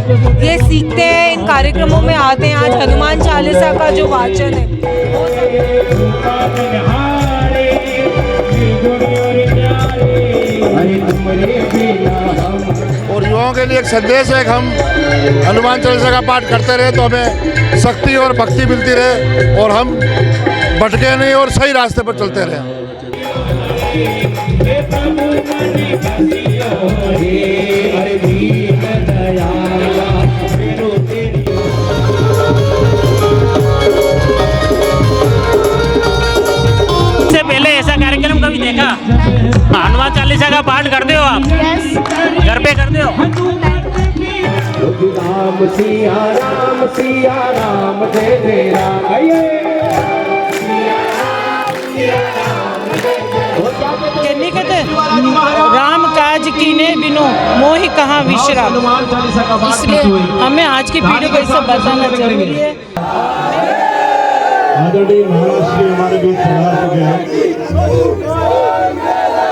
ये सीखते हैं, इन कार्यक्रमों में आते हैं। आज हनुमान चालीसा का जो वाचन है और युवाओं के लिए एक संदेश है कि हम हनुमान चालीसा का पाठ करते रहे तो हमें शक्ति और भक्ति मिलती रहे और हम भटके नहीं और सही रास्ते पर चलते रहे। इससे पहले ऐसा कार्यक्रम कभी देखा? हनुमान चालीसा का पाठ करते हो आप? घर पे करते हो? राम सिया राम जय जय राम। कहने कहते राम काज कीने बिनो मोहि कहाँ विश्राम, इसलिए हमें आज की पीढ़ी को इससे बताना जरूरी है। आदरणीय महाराज श्री हमारे बीच पधार चुके हैं।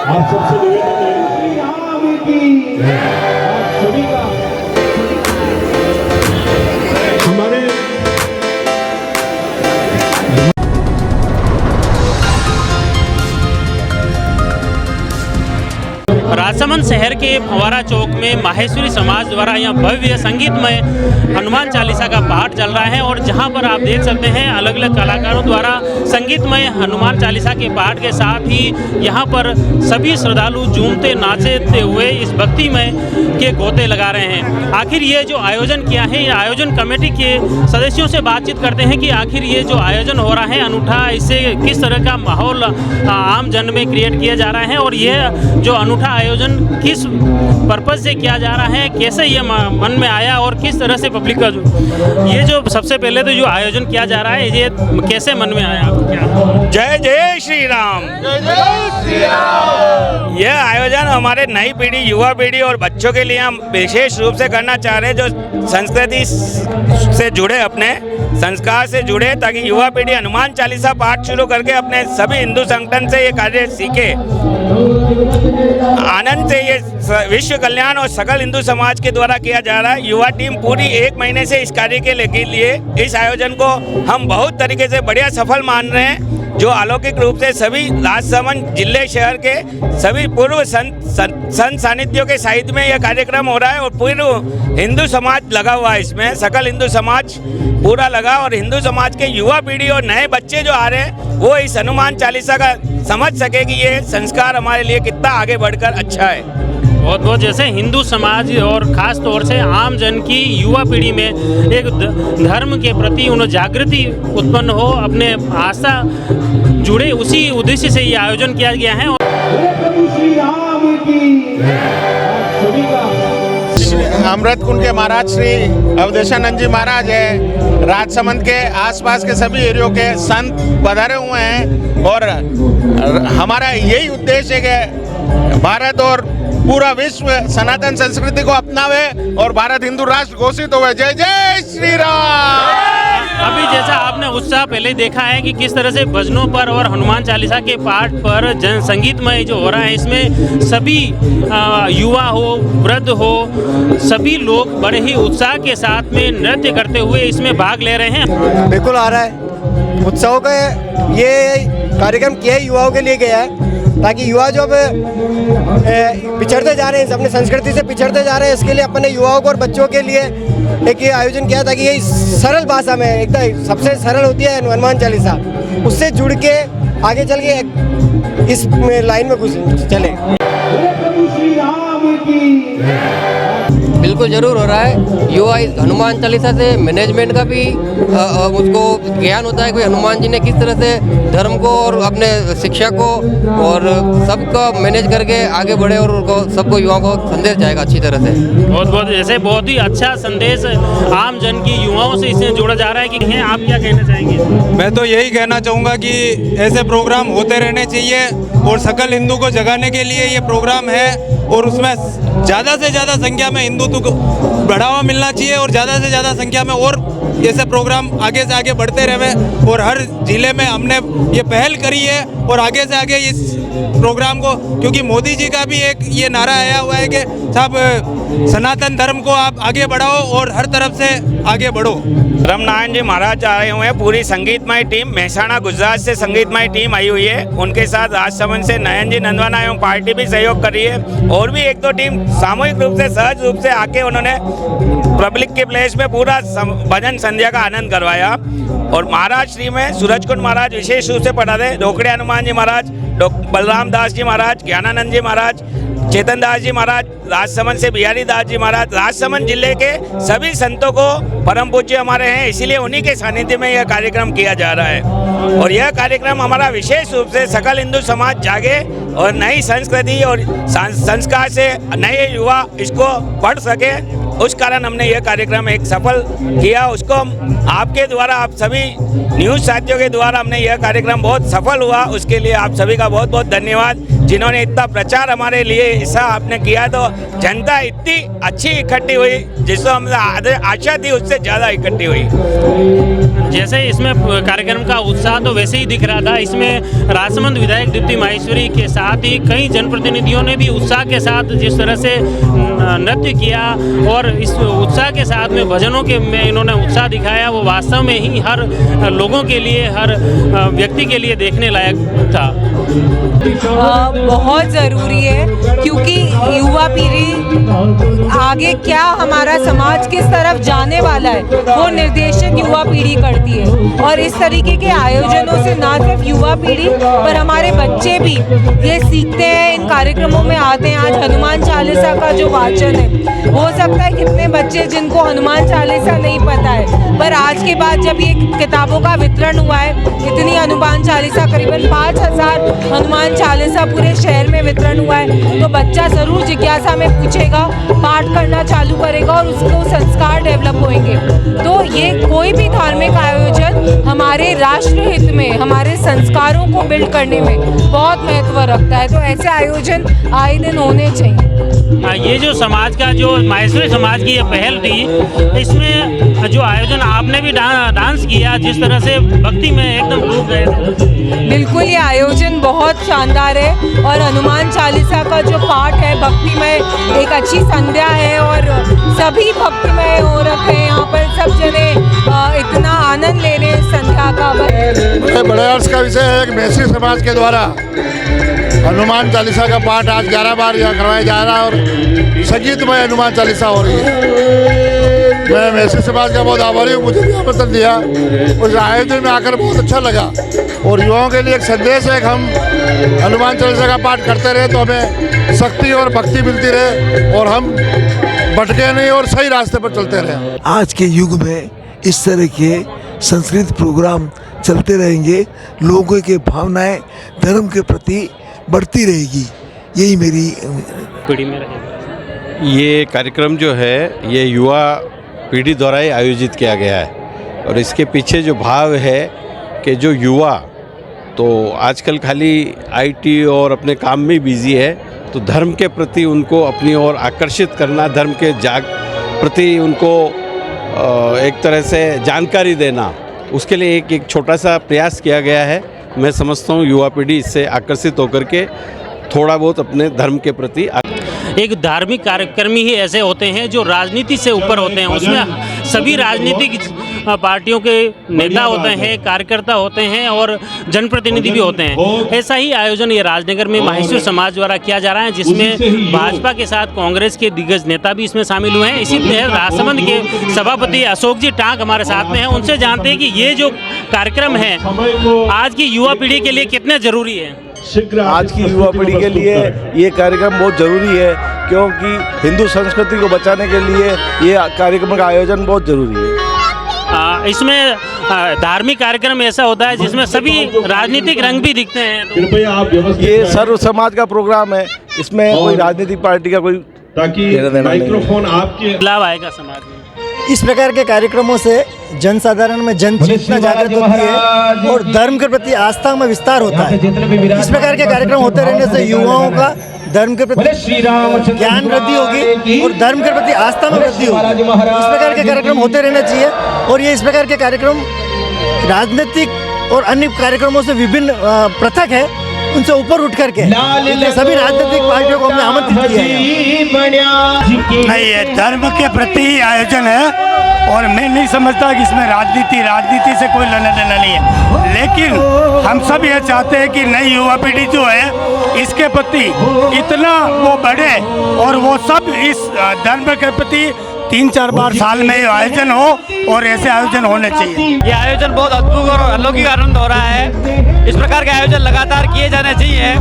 आप सबसे निवेदन है आप सभी का हमारे राजसमंद शहर के फंवारा चौक में माहेश्वरी समाज द्वारा यहाँ भव्य संगीतमय हनुमान चालीसा का पाठ चल रहा है और जहाँ पर आप देख सकते हैं अलग अलग कलाकारों द्वारा संगीतमय हनुमान चालीसा के पाठ के साथ ही यहाँ पर सभी श्रद्धालु झूमते नाचते हुए इस भक्तिमय के गोते लगा रहे हैं। आखिर ये जो आयोजन किया है, ये आयोजन कमेटी के सदस्यों से बातचीत करते हैं कि आखिर ये जो आयोजन हो रहा है अनूठा, इससे किस तरह का माहौल आम जन में क्रिएट किया जा रहा है और ये जो अनूठा आयोजन किस पर्पज से किया जा रहा है, कैसे ये मन में आया और किस तरह से पब्लिक का ये जो सबसे पहले तो जो आयोजन किया जा रहा है ये कैसे मन में आया आपको? क्या जय जय श्री राम। यह आयोजन हमारे नई पीढ़ी, युवा पीढ़ी और बच्चों के लिए हम विशेष रूप से करना चाह रहे हैं, जो संस्कृति से जुड़े, अपने संस्कार से जुड़े, ताकि युवा पीढ़ी हनुमान चालीसा पाठ शुरू करके अपने सभी हिंदू संगठन से ये कार्य सीखे। आनंद से ये विश्व कल्याण और सकल हिंदू समाज के द्वारा किया जा रहा है। युवा टीम पूरी 1 महीने से इस कार्य के लिए इस आयोजन को हम बहुत तरीके से बढ़िया सफल मान रहे हैं, जो अलौकिक रूप से सभी राजसमंद जिले शहर के सभी पूर्व संत सानिध्यों के साहित्य में यह कार्यक्रम हो रहा है और पूर्व हिंदू समाज लगा हुआ है इसमें, सकल हिंदू समाज पूरा लगा और हिंदू समाज के युवा पीढ़ी और नए बच्चे जो आ रहे हैं वो इस हनुमान चालीसा का समझ सके कि ये संस्कार हमारे लिए कितना आगे बढ़कर अच्छा है। बहुत बहुत जैसे हिंदू समाज और ख़ास तौर से आम जन की युवा पीढ़ी में एक धर्म के प्रति उन्हें जागृति उत्पन्न हो, अपने आस्था जुड़े, उसी उद्देश्य से ये आयोजन किया गया है। अमृत कुंड के महाराज श्री अवधेशानंद जी महाराज है, राजसमंद के आसपास के सभी एरियो के संत पधारे हुए हैं और हमारा यही उद्देश्य है कि भारत और पूरा विश्व सनातन संस्कृति को अपनावे और भारत हिंदू राष्ट्र घोषित हुए। जय जय श्री राम। अभी जैसा आपने उत्साह पहले देखा है कि किस तरह से भजनों पर और हनुमान चालीसा के पाठ पर जन संगीतमय जो हो रहा है, इसमें सभी युवा हो, वृद्ध हो, सभी लोग बड़े ही उत्साह के साथ में नृत्य करते हुए इसमें भाग ले रहे हैं। बिल्कुल आ रहा है उत्सव का ये कार्यक्रम किया युवाओं के लिए गया है, ताकि युवा जो पिछड़ते जा रहे हैं, अपने संस्कृति से पिछड़ते जा रहे हैं, इसके लिए अपने युवाओं को और बच्चों के लिए एक ये आयोजन किया ताकि ये सरल भाषा में, एकदम सबसे सरल होती है हनुमान चालीसा, उससे जुड़ के आगे चल के इस लाइन में कुछ चले। बिल्कुल जरूर हो रहा है। युवा इस हनुमान चालीसा से मैनेजमेंट का भी उसको ज्ञान होता है कि हनुमान जी ने किस तरह से धर्म को और अपने शिक्षा को और सबको मैनेज करके आगे बढ़े और उनको सबको युवाओं को संदेश जाएगा अच्छी तरह से। बहुत बहुत ऐसे बहुत ही अच्छा संदेश आम जन की युवाओं से इससे जोड़ा जा रहा है कि आप क्या कहना चाहेंगे? मैं तो यही कहना चाहूँगा कि ऐसे प्रोग्राम होते रहने चाहिए और सकल हिंदू को जगाने के लिए ये प्रोग्राम है और उसमें ज़्यादा से ज़्यादा संख्या में हिंदुत्व को बढ़ावा मिलना चाहिए और ज़्यादा से ज़्यादा संख्या में और ऐसे प्रोग्राम आगे से आगे बढ़ते रहे और हर ज़िले में हमने ये पहल करी है और आगे से आगे इस प्रोग्राम को, क्योंकि मोदी जी का भी एक ये नारा आया हुआ है कि साहब सनातन धर्म को आप आगे बढ़ाओ और हर तरफ से आगे बढ़ो। रामनारायण जी महाराज आए हुए हैं, पूरी संगीतमय टीम मेहसाणा गुजरात से संगीतमय टीम आई हुई है, उनके साथ राजसमंद से नयन जी नंदवाना एवं पार्टी भी सहयोग कर रही है और भी एक दो टीम सामूहिक रूप से सहज रूप से आके उन्होंने पब्लिक के प्लेस में पूरा भजन संध्या का आनंद करवाया। और महाराज श्री में सूरजकुंड महाराज विशेष रूप से पढ़ा रोकड़े हनुमान जी महाराज, बलराम दास जी महाराज, ज्ञानानंद जी महाराज, चेतन दास जी महाराज, राजसमंद से बिहारी दास जी महाराज, राजसमंद जिले के सभी संतों को परम पूज्य हमारे हैं, इसीलिए उन्हीं के सानिध्य में यह कार्यक्रम किया जा रहा है। और यह कार्यक्रम हमारा विशेष रूप से सकल हिंदू समाज जागे और नई संस्कृति और संस्कार से नए युवा इसको पढ़ सके, उस कारण हमने यह कार्यक्रम एक सफल किया। उसको आपके द्वारा, आप सभी न्यूज़ साथियों के द्वारा हमने यह कार्यक्रम बहुत सफल हुआ, उसके लिए आप सभी का बहुत बहुत धन्यवाद, जिन्होंने इतना प्रचार हमारे लिए ऐसा आपने किया। तो जनता इतनी अच्छी इकट्ठी हुई जिसको हम आशा थी उससे ज़्यादा इकट्ठी हुई। जैसे इसमें कार्यक्रम का उत्साह तो वैसे ही दिख रहा था, इसमें राजसमंद विधायक दीप्ति माहेश्वरी के साथ ही कई जनप्रतिनिधियों ने भी उत्साह के साथ जिस तरह से नृत्य किया और इस उत्साह के साथ में भजनों के में इन्होंने उत्साह दिखाया, वो वास्तव में ही हर लोगों के लिए, हर व्यक्ति के लिए देखने लायक था। बहुत ज़रूरी है, क्योंकि युवा पीढ़ी आगे क्या हमारा समाज किस तरफ जाने वाला है वो निर्देशक युवा पीढ़ी करती है। और इस तरीके के आयोजनों से ना सिर्फ युवा पीढ़ी पर हमारे बच्चे भी ये सीखते हैं, इन कार्यक्रमों में आते हैं। आज हनुमान चालीसा का जो वाचन है, हो सकता है कितने बच्चे जिनको हनुमान चालीसा नहीं पता है, पर आज के बाद जब ये किताबों का वितरण हुआ है, इतनी हनुमान चालीसा करीबन 5000 हनुमान चालीसा पूरे शहर में वितरण हुआ है, तो बच्चा ज़रूर जिज्ञासा में पूछेगा, पाठ करना चालू करेगा और उसको संस्कार डेवलप होंगे। तो ये कोई भी धार्मिक आयोजन हमारे राष्ट्र हित में, हमारे संस्कारों को बिल्ड करने में बहुत महत्व रखता है, तो ऐसे आयोजन आए दिन होने चाहिए। ये जो समाज का, जो माहेश्वरी समाज की ये पहल थी, इसमें जो आयोजन आपने भी डांस किया, जिस तरह से भक्ति में एकदम डूब गए थे। बिल्कुल, ये आयोजन बहुत शानदार है और हनुमान चालीसा का जो पाठ है भक्तिमय, एक अच्छी संध्या है और सभी भक्तिमय हो रखे हैं यहाँ पर, सब जने इतना आनंद ले रहे हैं संध्या का। बड़े अर्ज का विषय है कि मेहसी समाज के द्वारा हनुमान चालीसा का पाठ आज 11 बार यहाँ करवाया जा रहा है और संगीतमय हनुमान चालीसा हो रही है। मैं मेहसी समाज का बहुत आभारी हूँ, मुझे भी आमंत्रण दिया, उस आयोजन में आकर बहुत अच्छा लगा और युवाओं के लिए एक संदेश है कि हम हनुमान चालीसा का पाठ करते रहे तो हमें शक्ति और भक्ति मिलती रहे और हम भटके नहीं और सही रास्ते पर चलते रहे। आज के युग में इस तरह के संस्कृत प्रोग्राम चलते रहेंगे, लोगों की भावनाएं धर्म के प्रति बढ़ती रहेगी, यही मेरी पीढ़ी में रहेगा। ये कार्यक्रम जो है ये युवा पीढ़ी द्वारा ही आयोजित किया गया है और इसके पीछे जो भाव है कि जो युवा तो आजकल खाली आईटी और अपने काम में बिजी है, तो धर्म के प्रति उनको अपनी ओर आकर्षित करना, धर्म के प्रति उनको एक तरह से जानकारी देना, उसके लिए एक छोटा सा प्रयास किया गया है। मैं समझता हूँ युवा पीढ़ी इससे आकर्षित होकर के थोड़ा बहुत अपने धर्म के प्रति। एक धार्मिक कार्यक्रमी ही ऐसे होते हैं जो राजनीति से ऊपर होते हैं, उसमें सभी राजनीतिक पार्टियों के नेता होते हैं, कार्यकर्ता होते हैं और जनप्रतिनिधि भी होते हैं। ऐसा ही आयोजन ये राजनगर में माहेश्वरी समाज द्वारा किया जा रहा है, जिसमें भाजपा के साथ कांग्रेस के दिग्गज नेता भी इसमें शामिल हुए हैं। इसी तरह राजसमंद के सभापति अशोक जी टांक हमारे साथ में हैं, उनसे जानते हैं कि ये जो कार्यक्रम है आज की युवा पीढ़ी के लिए कितने ज़रूरी है। आज की युवा पीढ़ी के लिए ये कार्यक्रम बहुत ज़रूरी है, क्योंकि हिंदू संस्कृति को बचाने के लिए ये कार्यक्रम का आयोजन बहुत ज़रूरी है। इसमें धार्मिक कार्यक्रम ऐसा होता है जिसमें सभी राजनीतिक रंग भी दिखते हैं। ये सर्व समाज का प्रोग्राम है, इसमें कोई राजनीतिक पार्टी का कोई ताकि माइक्रोफोन आपके बदलाव आएगा समाज में। इस प्रकार के कार्यक्रमों से जनसाधारण में जन चेतना जागृत होती है और धर्म के प्रति आस्था में विस्तार होता है। इस प्रकार के कार्यक्रम होते रहने से युवाओं का धर्म के प्रति ज्ञान वृद्धि होगी और धर्म के प्रति आस्था में वृद्धि होगी। इस प्रकार के कार्यक्रम होते रहने चाहिए और ये इस प्रकार के कार्यक्रम राजनीतिक और अन्य कार्यक्रमों से विभिन्न पृथक है, उनसे ऊपर उठ करके सभी राजनीतिक पार्टियों को हमने आमंत्रित किया है। नहीं, ये धर्म के प्रति आयोजन है और मैं नहीं समझता कि इसमें राजनीति से कोई लेना देना नहीं है, लेकिन हम सब ये चाहते हैं कि नई युवा पीढ़ी जो है इसके प्रति इतना वो बढ़े और वो सब इस धर्म के प्रति 3-4 बार साल में आयोजन हो और ऐसे आयोजन होने चाहिए। ये आयोजन बहुत अद्भुत और अलौकिक आनंद हो रहा है। इस प्रकार के आयोजन लगातार किए जाने चाहिए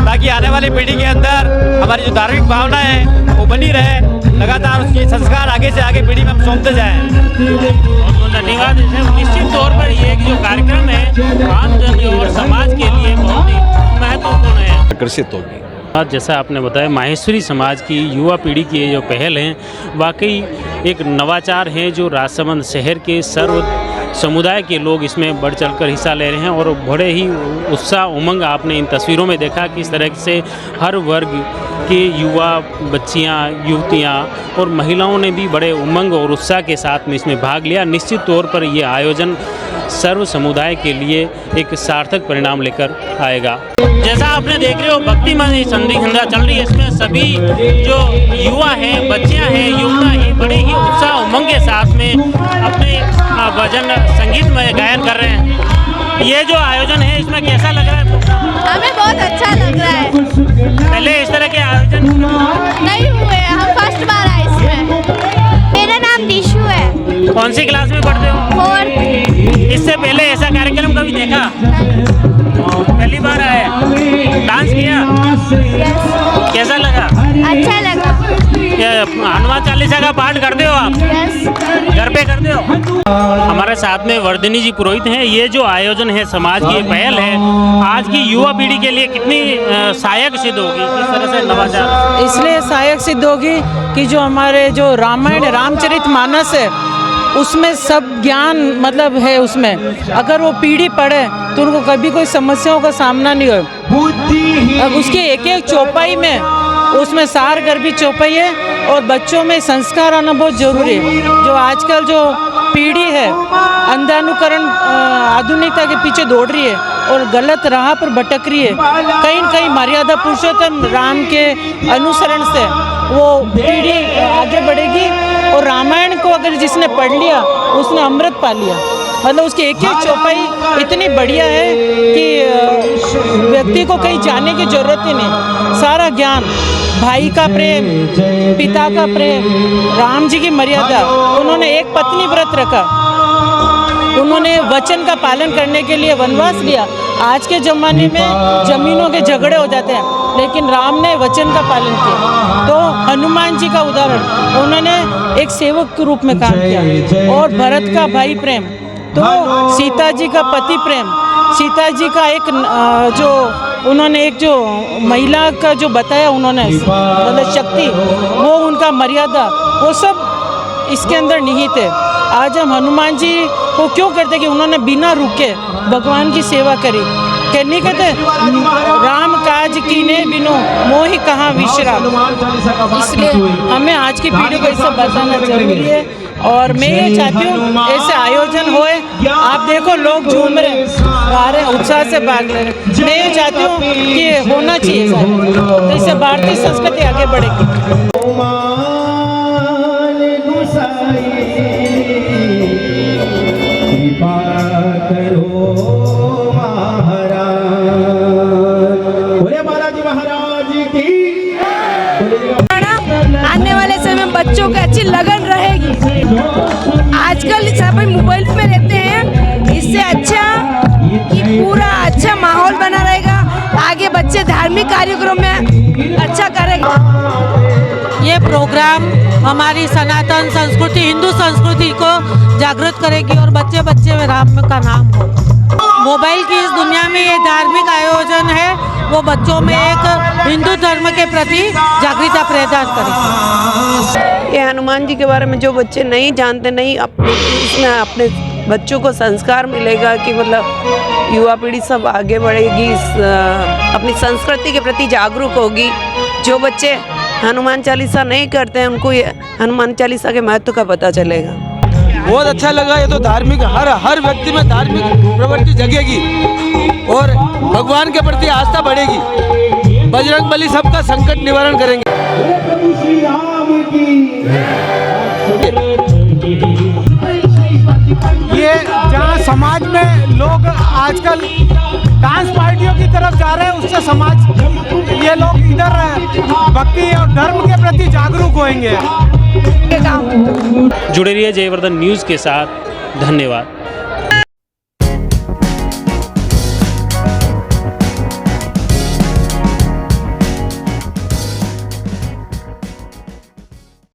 ताकि आने वाली पीढ़ी के अंदर हमारी जो धार्मिक भावना है वो बनी रहे, लगातार उसके संस्कार आगे से आगे पीढ़ी में हम सौंपते जाएं। बहुत धन्यवाद। निश्चित तौर पर ये जो कार्यक्रम है आम जन और समाज के लिए बहुत ही महत्वपूर्ण है, आकर्षित होगी। जैसा आपने बताया माहेश्वरी समाज की युवा पीढ़ी की ये जो पहल है वाकई एक नवाचार है जो राजसमंद शहर के सर्व समुदाय के लोग इसमें बढ़ चढ़कर हिस्सा ले रहे हैं और बड़े ही उत्साह उमंग आपने इन तस्वीरों में देखा कि इस तरह से हर वर्ग के युवा बच्चियां, युवतियां और महिलाओं ने भी बड़े उमंग और उत्साह के साथ में इसमें भाग लिया। निश्चित तौर पर ये आयोजन सर्व समुदाय के लिए एक सार्थक परिणाम लेकर आएगा। जैसा आपने देख रहे हो भक्तिमय संध्या चल रही है, इसमें सभी जो युवा हैं, बच्चियां हैं, युवता हैं बड़े ही उत्साह उमंग के साथ में अपने भजन संगीत में गायन कर रहे हैं। ये जो आयोजन है इसमें कैसा लग रहा है? हमें बहुत अच्छा लग रहा है। पहले इस तरह के आयोजन नहीं हुए, हम फर्स्ट बार आए इसमें। मेरा नाम दिशु है। कौन सी क्लास में पढ़ते हो? 4th। इससे पहले ऐसा कार्यक्रम कभी देखा? पहली बार आए। डांस किया? कैसा लगा? अच्छा लगा। हनुमान चालीसा का पाठ करते हो आप? घर पे करते हो? हमारे साथ में वर्धिनी जी पुरोहित हैं। ये जो आयोजन है समाज की पहल है आज की युवा पीढ़ी के लिए कितनी सहायक सिद्ध होगी? किस तरह से नवाचार? इसलिए सहायक सिद्ध होगी कि जो हमारे जो रामायण रामचरितमानस है उसमें सब ज्ञान मतलब है उसमें, अगर वो पीढ़ी पढ़े तो उनको कभी कोई समस्याओं का सामना नहीं हो। अब उसके एक एक चौपाई में उसमें सार गर्भी चौपाई है और बच्चों में संस्कार आना बहुत जरूरी है। जो आजकल जो पीढ़ी है अंधानुकरण आधुनिकता के पीछे दौड़ रही है और गलत राह पर भटक रही है, कहीं न कहीं मर्यादा पुरुषोत्तम राम के अनुसरण से वो पीढ़ी आगे बढ़ेगी और रामायण को अगर जिसने पढ़ लिया उसने अमृत पा लिया। मतलब उसकी एक एक चौपाई इतनी बढ़िया है कि व्यक्ति को कहीं जाने की जरूरत ही नहीं। सारा ज्ञान, भाई का प्रेम, पिता का प्रेम, राम जी की मर्यादा, उन्होंने एक पत्नी व्रत रखा, उन्होंने वचन का पालन करने के लिए वनवास लिया। आज के ज़माने में ज़मीनों के झगड़े हो जाते हैं लेकिन राम ने वचन का पालन किया। तो हनुमान जी का उदाहरण, उन्होंने एक सेवक के रूप में काम किया। और भरत का भाई प्रेम, तो सीता जी का पति प्रेम, सीता जी का एक जो उन्होंने एक जो महिला का जो बताया उन्होंने मतलब शक्ति, वो उनका मर्यादा, वो सब इसके अंदर निहित है। आज हम हनुमान जी को क्यों करते कि उन्होंने बिना रुके भगवान की सेवा करी। नहीं कहते राम काज कीने बिनु मोहि कहाँ विश्राम। इसलिए हमें आज की पीढ़ी को इससे बताना जरूरी है और मैं ये चाहती हूँ ऐसे आयोजन होए। आप देखो लोग झूम रहे, गा रहे, उत्साह से भाग ले रहे। मैं ये चाहती हूँ कि होना चाहिए तो इससे भारतीय संस्कृति आगे बढ़ेगी। आने वाले समय में बच्चों की अच्छी लगन रहेगी। आजकल सब मोबाइल में रहते हैं, इससे अच्छा कि पूरा अच्छा माहौल बना रहेगा। आगे बच्चे धार्मिक कार्यक्रम में अच्छा करेंगे। ये ये प्रोग्राम हमारी सनातन संस्कृति, हिंदू संस्कृति को जागृत करेगी और बच्चे बच्चे में राम का नाम हो। मोबाइल की इस दुनिया में ये धार्मिक आयोजन है, वो बच्चों में एक हिंदू धर्म के प्रति जागरूकता प्रदान करेगी। ये हनुमान जी के बारे में जो बच्चे नहीं जानते, नहीं इसमें अपने बच्चों को संस्कार मिलेगा कि मतलब युवा पीढ़ी सब आगे बढ़ेगी, अपनी संस्कृति के प्रति जागरूक होगी। जो बच्चे हनुमान चालीसा नहीं करते हैं उनको ये हनुमान चालीसा के महत्व का पता चलेगा। बहुत अच्छा लगा। ये तो धार्मिक हर व्यक्ति में धार्मिक प्रवृत्ति जगेगी और भगवान के प्रति आस्था बढ़ेगी। बजरंग बली सबका संकट निवारण करेंगे। प्रभु श्री राम की ये जहाँ समाज में लोग आजकल डांस पार्टियों की तरफ जा रहे हैं, उससे समाज ये लोग इधर भक्ति और धर्म के प्रति जागरूक होंगे। जुड़े रहिए जयवर्धन न्यूज़ के साथ। धन्यवाद।